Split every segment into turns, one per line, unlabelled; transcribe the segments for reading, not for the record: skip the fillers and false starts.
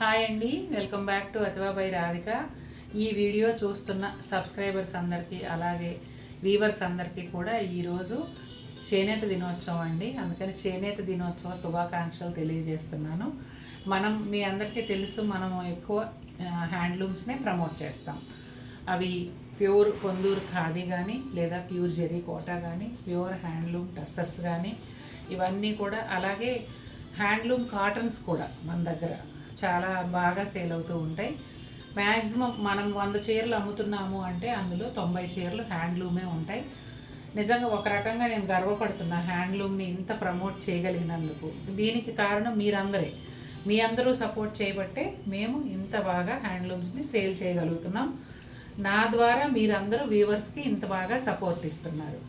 Hi అండి, welcome back to అథవా by Radhika. ఈ వీడియో చూస్తున్న సబ్స్క్రైబర్స్ అందరికీ అలాగే వీవర్స్ అందరికీ కూడా ఈరోజు చేనేత దినోత్సవం అండి. అందుకని చేనేత దినోత్సవ శుభాకాంక్షలు తెలియజేస్తున్నాను. మీ అందరికీ తెలుసు, మనం ఎక్కువ హ్యాండ్లూమ్స్నే ప్రమోట్ చేస్తాం. అవి ప్యూర్ పొందూరు ఖాదీ కానీ లేదా ప్యూర్ జెరీ కోటా కానీ ప్యూర్ హ్యాండ్లూమ్ టస్సర్స్ కానీ ఇవన్నీ కూడా, అలాగే హ్యాండ్లూమ్ కాటన్స్ కూడా మన దగ్గర చాలా బాగా సేల్ అవుతూ ఉంటాయి. మ్యాక్సిమం మనం 100 చీరలు అమ్ముతున్నాము అంటే అందులో 90 చీరలు హ్యాండ్లూమే ఉంటాయి. నిజంగా ఒక రకంగా నేను గర్వపడుతున్నా హ్యాండ్లూమ్ని ఇంత ప్రమోట్ చేయగలిగినందుకు. దీనికి కారణం మీరందరే. మీ అందరూ సపోర్ట్ చేయబట్టే మేము ఇంత బాగా హ్యాండ్లూమ్స్ని సేల్ చేయగలుగుతున్నాం. నా ద్వారా మీరందరూ వ్యూవర్స్కి ఇంత బాగా సపోర్ట్ ఇస్తున్నారు.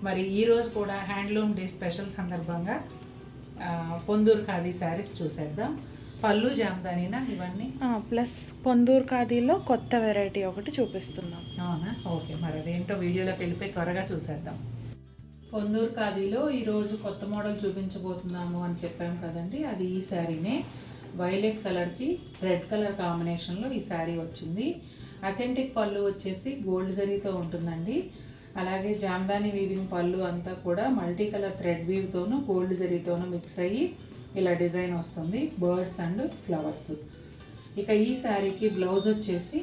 మరి ఈరోజు కూడా హ్యాండ్లూమ్ డే స్పెషల్ సందర్భంగా పొందూరు ఖాదీ శారీస్ చూసేద్దాం. పళ్ళు జామదానీనా ఇవన్నీ
ప్లస్ పొందూరు ఖాదీలో కొత్త వెరైటీ ఒకటి చూపిస్తున్నాం.
అవునా, ఓకే. మరి అదేంటో వీడియోలోకి వెళ్ళిపోయి త్వరగా చూసేద్దాం. పొందూరు ఖాదీలో ఈరోజు కొత్త మోడల్ చూపించబోతున్నాము అని చెప్పాం కదండి. అది ఈ శారీనే. వైలెట్ కలర్కి రెడ్ కలర్ కాంబినేషన్లో ఈ శారీ వచ్చింది. అథెంటిక్ పళ్ళు వచ్చేసి గోల్డ్ జరీతో ఉంటుందండి. అలాగే జామదాని వీవింగ్ పళ్ళు అంతా కూడా మల్టీ కలర్ థ్రెడ్ వీవ్తోనూ గోల్డ్ జరీతోనూ మిక్స్ అయ్యి ఇలా డిజైన్ వస్తుంది, బర్డ్స్ అండ్ ఫ్లవర్స్. ఇక ఈ శారీకి బ్లౌజ్ వచ్చేసి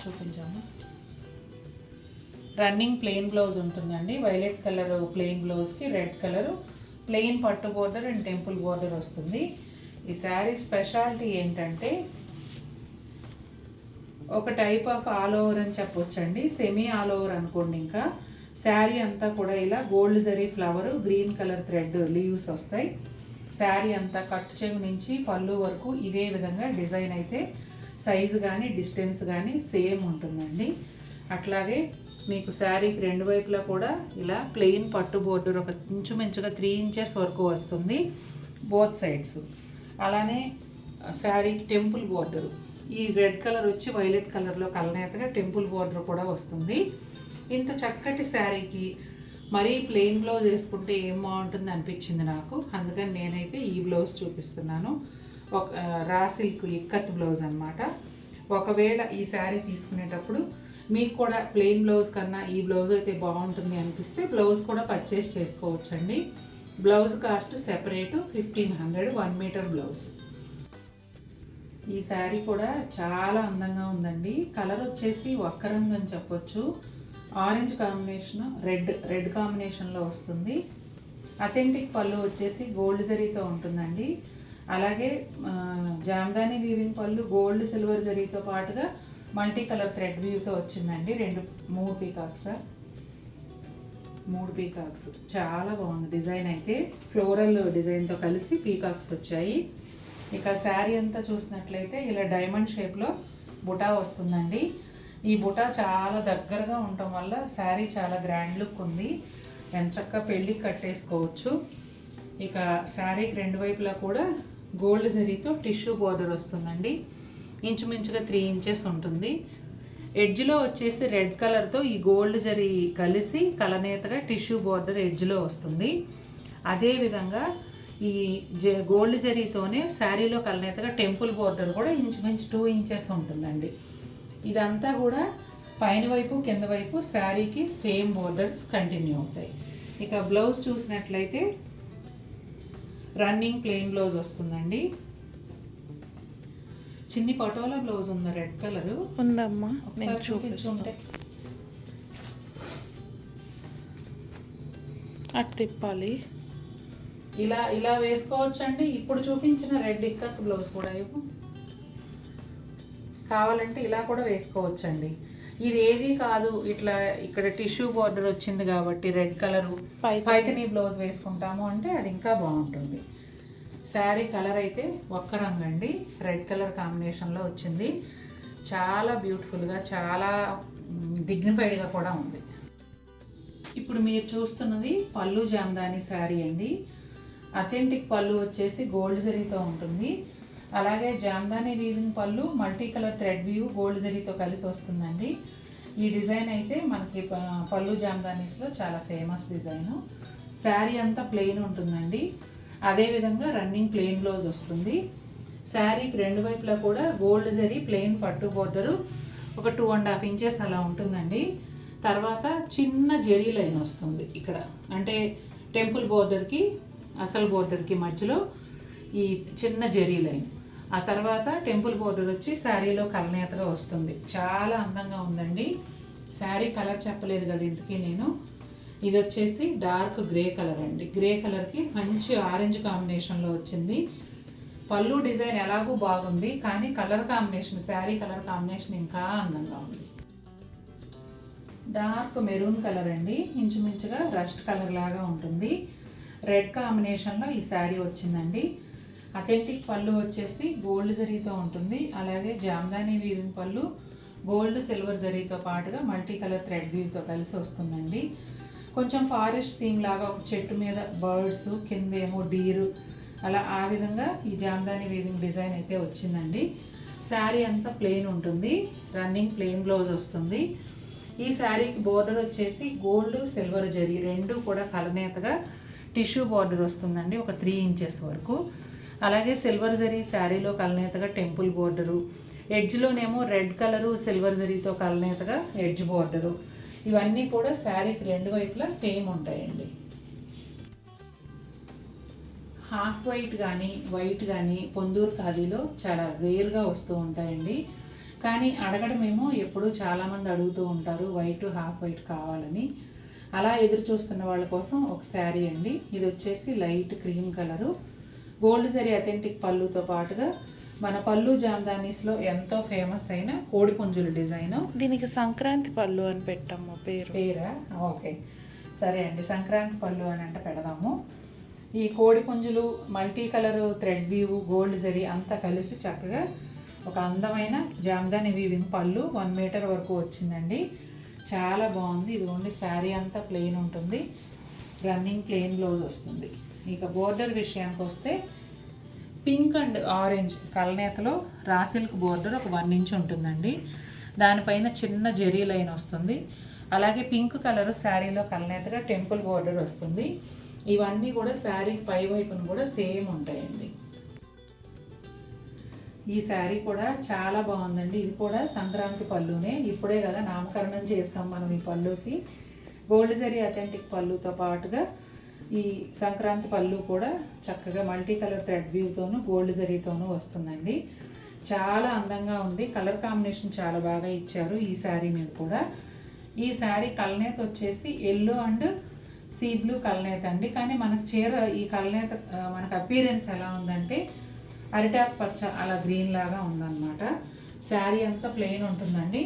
చూపించాము. రన్నింగ్ ప్లెయిన్ బ్లౌజ్ ఉంటుందండి. వైలెట్ కలర్ ప్లెయిన్ బ్లౌజ్కి రెడ్ కలర్ ప్లెయిన్ పట్టు బోర్డర్ అండ్ టెంపుల్ బోర్డర్ వస్తుంది. ఈ శారీ స్పెషాలిటీ ఏంటంటే ఒక టైప్ ఆఫ్ ఆల్ ఓవర్ అని చెప్పొచ్చండి. సెమీ ఆల్ ఓవర్ అనుకోండి. ఇంకా శారీ అంతా కూడా ఇలా gold zari flower, green colour thread leaves వస్తాయి. శారీ అంతా కట్ చెంగు నుంచి పళ్ళు వరకు ఇదే విధంగా డిజైన్ అయితే సైజు కానీ డిస్టెన్స్ కానీ సేమ్ ఉంటుందండి. అట్లాగే మీకు శారీకి రెండు వైపులా కూడా ఇలా ప్లెయిన్ పట్టు బోర్డర్ ఒక ఇంచుమించుగా 3 ఇంచెస్ వరకు వస్తుంది బోత్ సైడ్స్. అలానే శారీకి టెంపుల్ బోర్డరు, ఈ రెడ్ కలర్ వచ్చి వైలెట్ కలర్లో కలనేతగా టెంపుల్ బోర్డర్ కూడా వస్తుంది. ఇంత చక్కటి శారీకి మరీ ప్లెయిన్ బ్లౌజ్ వేసుకుంటే ఏం బాగుంటుంది అనిపించింది నాకు. అందుకని నేనైతే ఈ బ్లౌజ్ చూపిస్తున్నాను. ఒక రా సిల్క్ ఇక్కత్ బ్లౌజ్ అనమాట. ఒకవేళ ఈ శారీ తీసుకునేటప్పుడు మీకు కూడా ప్లెయిన్ బ్లౌజ్ కన్నా ఈ బ్లౌజ్ అయితే బాగుంటుంది అనిపిస్తే బ్లౌజ్ కూడా పర్చేస్ చేసుకోవచ్చండి. Blouse cost separate 1500, 1 metre blouse. ఈ శారీ కూడా చాలా అందంగా ఉందండి. కలర్ వచ్చేసి ఒక్క రంగు అని చెప్పొచ్చు. ఆరెంజ్ కాంబినేషన్ రెడ్ కాంబినేషన్లో వస్తుంది. అథెంటిక్ పళ్ళు వచ్చేసి గోల్డ్ జరీతో ఉంటుందండి. అలాగే జామదాని వీవింగ్ పళ్ళు గోల్డ్ సిల్వర్ జరీతో పాటుగా మల్టీ కలర్ థ్రెడ్ వీవ్తో వచ్చిందండి. 3 పీకాక్స్ చాలా బాగుంది. డిజైన్ అయితే ఫ్లోరల్ డిజైన్తో కలిసి పీకాక్స్ వచ్చాయి. ఇక శారీ అంతా చూసినట్లయితే ఇలా డైమండ్ షేప్లో బుటా వస్తుందండి. ఈ బుటా చాలా దగ్గరగా ఉండటం వల్ల శారీ చాలా గ్రాండ్ లుక్ ఉంది. ఎంచక్కా పెళ్ళికి కట్టేసుకోవచ్చు. ఇక శారీకి రెండు వైపులా కూడా గోల్డ్ జరీతో టిష్యూ బోర్డర్ వస్తుందండి. ఇంచుమించుగా 3 ఇంచెస్ ఉంటుంది. ఎడ్జ్లో వచ్చేసి రెడ్ కలర్తో ఈ గోల్డ్ జరీ కలిసి కలనేతగా టిష్యూ బోర్డర్ ఎడ్జ్లో వస్తుంది. అదేవిధంగా ఈ గోల్డ్ జరీతోనే శారీలో కలనేతగా టెంపుల్ బోర్డర్ కూడా ఇంచుమించు 2 ఇంచెస్ ఉంటుందండి. ఇదంతా కూడా పైన వైపు కింద వైపు శారీకి సేమ్ బోర్డర్స్ కంటిన్యూ అవుతాయి. ఇక బ్లౌజ్ చూసినట్లయితే రన్నింగ్ ప్లెయిన్ బ్లౌజ్ వస్తుందండి. చిన్ని పటోలా బ్లౌజ్ ఉంది, రెడ్ కలర్
ఉందమ్మా,
ఒకసారి చూపించుంటే
అటు తిప్పాలి.
ఇలా వేసుకోవచ్చండి. ఇప్పుడు చూపించిన రెడ్ ఇక్కత్ బ్లౌజ్ కూడా కావాలంటే ఇలా కూడా వేసుకోవచ్చండి. ఇది ఏది కాదు, ఇట్లా ఇక్కడ టిష్యూ బార్డర్ వచ్చింది కాబట్టి రెడ్ కలరు పైతని బ్లౌజ్ వేసుకుంటాము అంటే అది ఇంకా బాగుంటుంది. శారీ కలర్ అయితే ఒక్క రంగు అండి, రెడ్ కలర్ కాంబినేషన్లో వచ్చింది. చాలా బ్యూటిఫుల్గా, చాలా డిగ్నిఫైడ్గా కూడా ఉంది. ఇప్పుడు మీరు చూస్తున్నది పళ్ళు జామదాని శారీ అండి. అథెంటిక్ పళ్ళు వచ్చేసి గోల్డ్ జరీతో ఉంటుంది. అలాగే జామదాని వీవింగ్ పళ్ళు multi colour thread weave gold జరీతో కలిసి వస్తుందండి. ఈ డిజైన్ అయితే మనకి పళ్ళు జామదానీస్లో చాలా ఫేమస్ డిజైను. శారీ అంతా ప్లెయిన్ ఉంటుందండి. అదేవిధంగా రన్నింగ్ ప్లెయిన్ బ్లౌజ్ వస్తుంది. శారీకి రెండు వైపులా కూడా గోల్డ్ జరీ ప్లెయిన్ పట్టు బోర్డరు ఒక 2.5 ఇంచెస్ అలా ఉంటుందండి. తర్వాత చిన్న జరీ లైన్ వస్తుంది ఇక్కడ, అంటే టెంపుల్ బోర్డర్కి అసలు బోర్డర్కి మధ్యలో ఈ చిన్న జరీ లైన్. ఆ తర్వాత టెంపుల్ బోర్డర్ వచ్చి శారీలో కలనేతగా వస్తుంది. చాలా అందంగా ఉందండి. శారీ కలర్ చెప్పలేదు కదా ఇంతకీ నేను. ఇది వచ్చేసి డార్క్ గ్రే కలర్ అండి. గ్రే కలర్కి మంచి ఆరెంజ్ కాంబినేషన్లో వచ్చింది. పళ్ళు డిజైన్ ఎలాగూ బాగుంది, కానీ colour combination, sari colour combination ఇంకా అందంగా ఉంది. డార్క్ మెరూన్ కలర్ అండి, ఇంచుమించుగా రస్ట్ కలర్ లాగా ఉంటుంది. రెడ్ కాంబినేషన్లో ఈ శారీ వచ్చిందండి. అథెంటిక్ పళ్ళు వచ్చేసి గోల్డ్ జరీతో ఉంటుంది. అలాగే జామ్దాని వీవింగ్ పళ్ళు గోల్డ్ సిల్వర్ జరీతో పాటుగా మల్టీ కలర్ థ్రెడ్ వీవ్తో కలిసి వస్తుందండి. కొంచెం ఫారెస్ట్ థీమ్ లాగా ఒక చెట్టు మీద బర్డ్స్, కిందేమో డీరు, అలా ఆ విధంగా ఈ జామ్దాని వీవింగ్ డిజైన్ అయితే వచ్చిందండి. శారీ అంతా ప్లెయిన్ ఉంటుంది. రన్నింగ్ ప్లెయిన్ బ్లౌజ్ వస్తుంది. ఈ శారీకి బోర్డర్ వచ్చేసి గోల్డ్ సిల్వర్ జరీ రెండు కూడా కలనేతగా టిష్యూ బార్డర్ వస్తుందండి, ఒక 3 ఇంచెస్ వరకు. అలాగే సిల్వర్ జరీ శారీలో కలనేతగా టెంపుల్ బోర్డరు, ఎడ్జ్లోనేమో రెడ్ కలరు సిల్వర్ జరీతో కలనేతగా ఎడ్జ్ బోర్డరు. ఇవన్నీ కూడా శారీకి రెండు వైపులా సేమ్ ఉంటాయండి. హాఫ్ వైట్ కానీ వైట్ కానీ పొందూరు ఖాదీలో చాలా రేర్గా వస్తూ ఉంటాయండి. కానీ అడగడమేమో ఎప్పుడూ చాలామంది అడుగుతూ ఉంటారు వైట్ హాఫ్ వైట్ కావాలని. అలా ఎదురు చూస్తున్న వాళ్ళ కోసం ఒక శారీ అండి. ఇది వచ్చేసి light cream colour, gold zari authentic పళ్ళుతో పాటుగా మన పళ్ళు జామ్దానీస్లో ఎంతో ఫేమస్ అయిన కోడిపుంజుల డిజైను.
దీనికి సంక్రాంతి పళ్ళు అని పెట్టాము
పేరా? ఓకే, సరే అండి, సంక్రాంతి పళ్ళు అని అంటే పెడదాము. ఈ కోడిపుంజులు multi colour thread weave gold zari అంతా కలిసి చక్కగా ఒక అందమైన జామ్దాని వీవింగ్ పళ్ళు 1 మీటర్ వరకు వచ్చిందండి. చాలా బాగుంది. ఇది ఓన్లీ శారీ అంతా ప్లెయిన్ ఉంటుంది. రన్నింగ్ ప్లెయిన్ బ్లౌజ్ వస్తుంది. ఇక బోర్డర్ విషయానికి వస్తే pink and orange కలనేతలో raw silk border ఒక 1 ఇంచ్ ఉంటుందండి. దానిపైన చిన్న జెరీ లైన్ వస్తుంది. అలాగే పింక్ కలర్ శారీలో కలనేతగా టెంపుల్ బోర్డర్ వస్తుంది. ఇవన్నీ కూడా శారీ పై వైపున కూడా సేమ్ ఉంటాయండి. ఈ శారీ కూడా చాలా బాగుందండి. ఇది కూడా సంక్రాంతి పళ్ళునే. ఇప్పుడే కదా నామకరణం చేస్తాం మనం ఈ పళ్ళుకి. గోల్డ్ జరీ అథెంటిక్ పళ్ళుతో పాటుగా ఈ సంక్రాంతి పళ్ళు కూడా చక్కగా మల్టీ కలర్ థ్రెడ్ వ్యూతోనూ గోల్డ్ జరీతోనూ వస్తుందండి. చాలా అందంగా ఉంది. కలర్ కాంబినేషన్ చాలా బాగా ఇచ్చారు ఈ శారీ మీద కూడా. ఈ శారీ కలనేత వచ్చేసి ఎల్లో అండ్ సీ బ్లూ కలనేత అండి. కానీ మనకు చీర ఈ కలనేత మనకు అపీరెన్స్ ఎలా ఉందంటే అరిటాక్ పచ్చ అలా గ్రీన్ లాగా ఉందన్నమాట. శారీ అంతా ప్లెయిన్ ఉంటుందండి.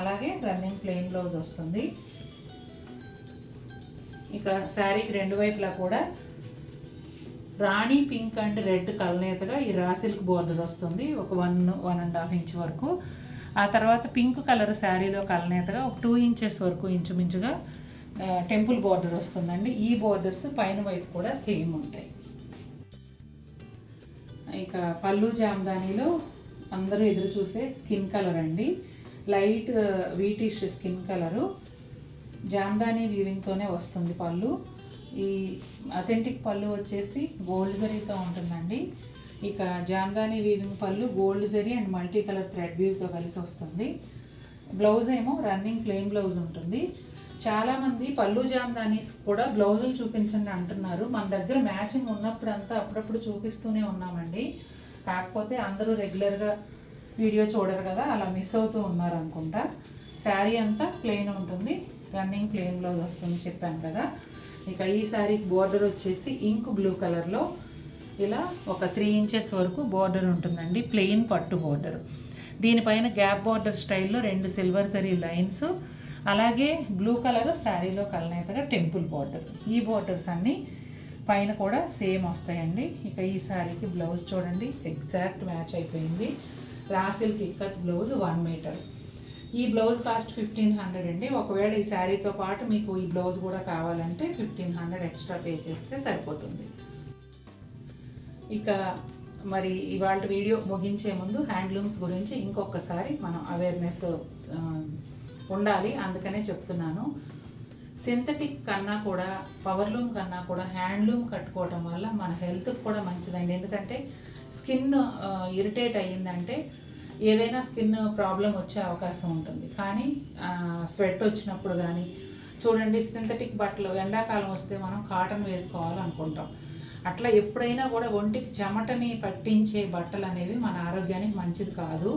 అలాగే రన్నింగ్ ప్లెయిన్ బ్లౌజ్ వస్తుంది. ఇక శారీకి రెండు వైపులా కూడా రాణి పింక్ అండ్ రెడ్ కలనేతగా ఈ రా సిల్క్ బోర్డర్ వస్తుంది, ఒక 1.5 ఇంచ్ వరకు. ఆ తర్వాత పింక్ కలర్ శారీలో కలనేతగా ఒక 2 ఇంచెస్ వరకు ఇంచుమించుగా టెంపుల్ బోర్డర్ వస్తుందండి. ఈ బోర్డర్స్ పైన వైపు కూడా సేమ్ ఉంటాయి. ఇక పళ్ళు జామ్దానీలో అందరూ ఎదురు చూసే స్కిన్ కలర్ అండి. Light whitish skin colour. Jamdani వీవింగ్తోనే వస్తుంది పళ్ళు. ఈ అథెంటిక్ పళ్ళు వచ్చేసి గోల్డ్ జరీతో ఉంటుందండి. ఇక జామ్దానీ వీవింగ్ పళ్ళు gold zari and multi colour thread వీవ్తో కలిసి వస్తుంది. బ్లౌజ్ ఏమో రన్నింగ్ ప్లెయిన్ బ్లౌజ్ ఉంటుంది. చాలామంది పళ్ళు జామ్దానీస్ కూడా బ్లౌజులు చూపించండి అంటున్నారు. మన దగ్గర మ్యాచింగ్ ఉన్నప్పుడు అంతా అప్పుడప్పుడు చూపిస్తూనే ఉన్నామండి. కాకపోతే అందరూ రెగ్యులర్గా వీడియో చూడరు కదా, అలా మిస్ అవుతూ ఉన్నారు అనుకుంటా. శారీ అంతా ప్లెయిన్ ఉంటుంది, రన్నింగ్ ప్లెయిన్ బ్లౌజ్ వస్తుంది చెప్పాను కదా. ఇక ఈ శారీకి బోర్డర్ వచ్చేసి ఇంక్ బ్లూ కలర్లో ఇలా ఒక 3 ఇంచెస్ వరకు బోర్డర్ ఉంటుందండి. ప్లెయిన్ పట్టు బోర్డర్. దీనిపైన గ్యాప్ బోర్డర్ స్టైల్లో 2 సిల్వర్ జరీ లైన్స్, అలాగే బ్లూ కలర్ శారీలో కలనేతగా టెంపుల్ బోర్డర్. ఈ బోర్డర్స్ అన్నీ పైన కూడా సేమ్ వస్తాయండి. ఇక ఈ శారీకి బ్లౌజ్ చూడండి, ఎగ్జాక్ట్ మ్యాచ్ అయిపోయింది. Raw silk ikat blouse 1 metre. ఈ బ్లౌజ్ కాస్ట్ 1500 అండి. ఒకవేళ ఈ శారీతో పాటు మీకు ఈ బ్లౌజ్ కూడా కావాలంటే 1500 ఎక్స్ట్రా పే చేస్తే సరిపోతుంది. ఇక మరి ఇవాళ వీడియో ముగించే ముందు హ్యాండ్లూమ్స్ గురించి ఇంకొకసారి మనం అవేర్నెస్ ఉండాలి, అందుకనే చెప్తున్నాను. సింథటిక్ కన్నా కూడా పవర్లూమ్ కన్నా కూడా హ్యాండ్లూమ్ కట్టుకోవటం వల్ల మన హెల్త్కి కూడా మంచిదండి. ఎందుకంటే స్కిన్ ఇరిటేట్ అయ్యిందంటే ఏదైనా స్కిన్ ప్రాబ్లం వచ్చే అవకాశం ఉంటుంది. కానీ స్వెట్ వచ్చినప్పుడు కానీ చూడండి, సింథటిక్ బట్టలు ఎండాకాలం వస్తే మనం కాటన్ వేసుకోవాలనుకుంటాం. అట్లా ఎప్పుడైనా కూడా ఒంటికి చెమటని పట్టించే బట్టలు అనేవి మన ఆరోగ్యానికి మంచిది కాదు.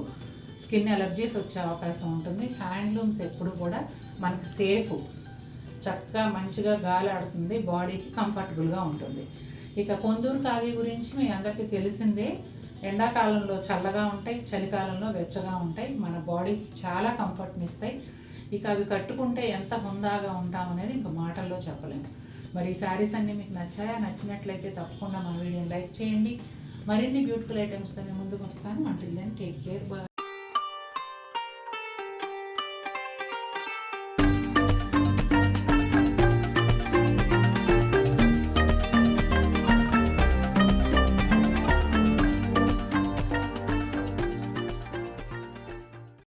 స్కిన్ ఎలర్జీస్ వచ్చే అవకాశం ఉంటుంది. హ్యాండ్లూమ్స్ ఎప్పుడు కూడా మనకు సేఫ్, చక్కగా మంచిగా గాలి ఆడుతుంది, బాడీకి కంఫర్టబుల్గా ఉంటుంది. ఇక పొందూరు ఖాదీ గురించి మీ అందరికీ తెలిసిందే. ఎండాకాలంలో చల్లగా ఉంటాయి, చలికాలంలో వెచ్చగా ఉంటాయి, మన బాడీకి చాలా కంఫర్ట్ని ఇస్తాయి. ఇక అవి కట్టుకుంటే ఎంత హుందాగా ఉంటాం అనేది ఇంక మాటల్లో చెప్పలేము. మరి ఈ శారీస్ అన్నీ మీకు నచ్చాయా? నచ్చినట్లయితే తప్పకుండా మన వీడియోని లైక్ చేయండి. మరిన్ని బ్యూటిఫుల్ ఐటమ్స్తో నేను ముందుకు వస్తాను. Until then take care, bye.